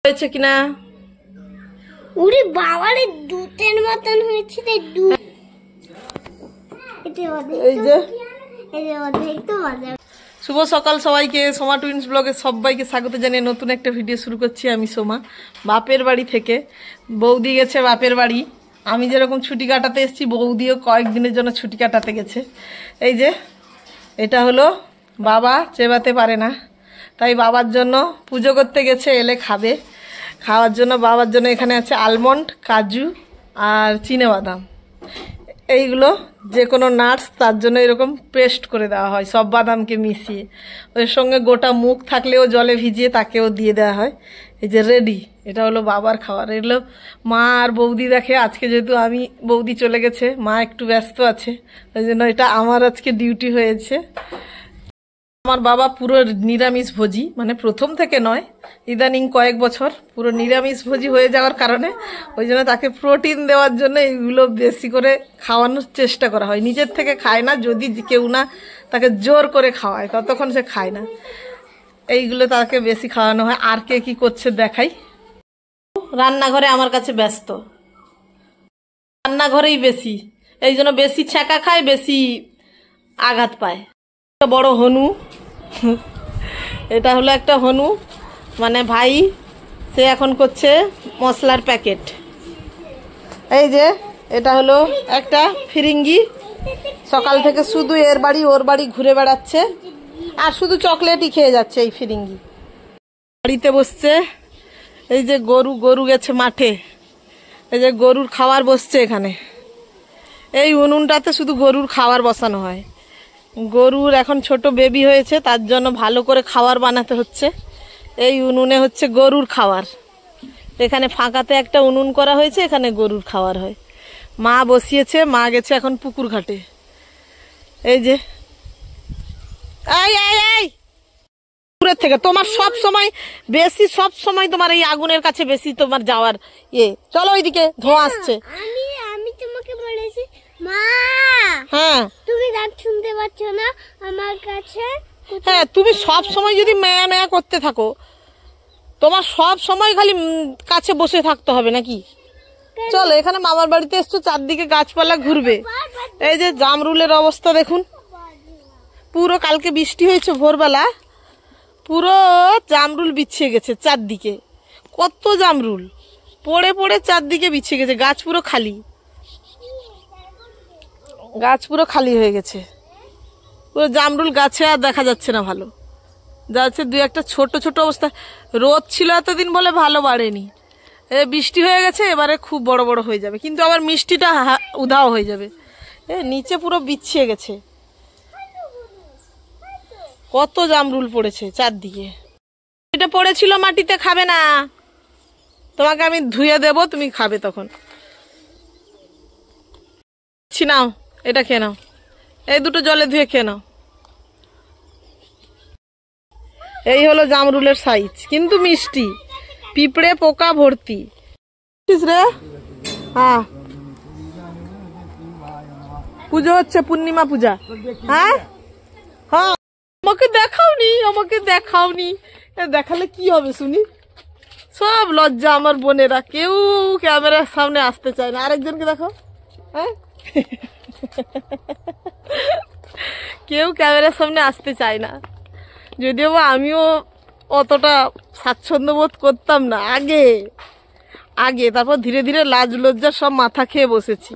হয়েছে কিনা? ওরে বাবারে দুধের মতন হয়েছে রে দুধ। এই যে দেখতে মজা। শুভ সকাল সবাইকে, সোমা টুইন্স ব্লগে সবাইকে স্বাগত জানিয়ে নতুন একটা ভিডিও শুরু করছি। আমি সোমা, বাপের বাড়ি থেকে। বৌদি গেছে বাপের বাড়ি। আমি যেরকম ছুটি কাটাতে এসেছি, বৌদিও কয়েকদিনের জন্য ছুটি কাটাতে গেছে। এই যে এটা হলো বাবা, চেবাতে পারে না, তাই বাবার জন্য পুজো করতে গেছে, এলে খাবে। খাওয়ার জন্য বাবার জন্য এখানে আছে আলমন্ড, কাজু আর চিনেবাদাম। এইগুলো যে কোনো নাটস, তার জন্য এরকম পেস্ট করে দেওয়া হয় সব বাদামকে মিশিয়ে। ওর সঙ্গে গোটা মুগ থাকলেও জলে ভিজিয়ে তাকেও দিয়ে দেওয়া হয়। এই যে রেডি, এটা হলো বাবার খাবার। এগুলো মা আর বৌদি দেখে। আজকে যেহেতু বৌদি চলে গেছে, মা একটু ব্যস্ত আছে, ওই জন্য এটা আমার আজকে ডিউটি হয়েছে। আমার বাবা পুরো নিরামিষ ভোজি, মানে প্রথম থেকে নয়, ইদানিং কয়েক বছর পুরো নিরামিষ ভোজি হয়ে যাওয়ার কারণে ওই জন্য তাকে প্রোটিন দেওয়ার জন্য এইগুলো বেশি করে খাওয়ানোর চেষ্টা করা হয়। নিজের থেকে খায় না, যদি কেউ না তাকে জোর করে খাওয়ায় ততক্ষণ সে খায় না। এইগুলো তাকে বেশি খাওয়ানো হয়। আর কে কি করছে দেখাই। রান্নাঘরে আমার কাছে ব্যস্ত, রান্নাঘরেই বেশি, এই জন্য বেশি ছ্যাঁকা খায়, বেশি আঘাত পায়। বড় হনু, এটা হলো একটা হনু, মানে ভাই, সে এখন করছে মশলার প্যাকেট। এই যে এটা হলো একটা ফিরিঙ্গি, সকাল থেকে শুধু এর বাড়ি ওর বাড়ি ঘুরে বেড়াচ্ছে আর শুধু চকলেটই খেয়ে যাচ্ছে এই ফিরিঙ্গি। বাড়িতে বসছে। এই যে গরু গেছে মাঠে, এই যে গরুর খাবার বসছে এখানে। এই উনুনটাতে শুধু গরুর খাবার বসানো হয়। গরুর এখন ছোট বেবি হয়েছে, তার জন্য ভালো করে খাবার বানাতে হচ্ছে। এই উনুনে হচ্ছে গরুর খাবার। এখানে ফাঁকাতে একটা উনুন করা হয়েছে, এখানে গরুর খাবার হয়। মা বসিয়েছে, মা গেছে এখন পুকুর ঘাটে। এই যে পুকুরের থেকে তোমার সব সময় তোমার এই আগুনের কাছে বেশি তোমার যাওয়ার চলো ওইদিকে, ধোঁয়া আসছে। আমি তোমাকে বলেছি মা, হ্যাঁ তুমি গান শুনতে পাচ্ছ না আমার কাছে? হ্যাঁ, তুমি সব সময় যদি মেয়া মেয়া করতে থাকো, তোমার সব সময় খালি কাছে বসে থাকতে হবে নাকি? চলো, এখানে মামার বাড়িতে এসছো, চারদিকে গাছপালা ঘুরবে। এই যে জামরুলের অবস্থা দেখুন, পুরো কালকে বৃষ্টি হয়েছে ভোরবেলা, পুরো জামরুল বিছিয়ে গেছে চারদিকে। কত জামরুল পড়ে পড়ে চারদিকে বিছিয়ে গেছে, গাছ পুরো খালি হয়ে গেছে। পুরো জামরুল গাছে আর দেখা যাচ্ছে না ভালো, যাচ্ছে দুই একটা ছোট ছোট অবস্থা। রোদ ছিল এতদিন বলে ভালো বাড়েনি, বৃষ্টি হয়ে গেছে, এবারে খুব বড় বড় হয়ে যাবে, কিন্তু আবার মিষ্টিটা উধাও হয়ে যাবে। নিচে পুরো বিছিয়ে গেছে, কত জামরুল পড়েছে চারদিকে। এটা পড়েছিল মাটিতে, খাবে না, তোমাকে আমি ধুয়ে দেব, তুমি খাবে তখন। নাও, এটা খেয়ে নাও, এই দুটো জলে ধুয়ে খেয়ে নাও। এই হলো জামরুলের সাইজ, কিন্তু মিষ্টি, পিঁপড়ে পোকা ভর্তি রে। হ্যাঁ, পুজো হচ্ছে, পূর্ণিমা পূজা। হ্যাঁ হ্যাঁ, আমাকে দেখাওনি, দেখালে কি হবে শুনি? সব লজ্জা আমার বোনেরা, কেউ ক্যামেরার সামনে আসতে চায় না। আরেকজনকে দেখো, হ্যাঁ কেউ ক্যামেরার সামনে আসতে চায় না, যদিও আমিও অতটা স্বাচ্ছন্দ্য বোধ করতাম না আগে। তারপর ধীরে ধীরে লাজ লজ্জা সব মাথা খেয়ে বসেছি।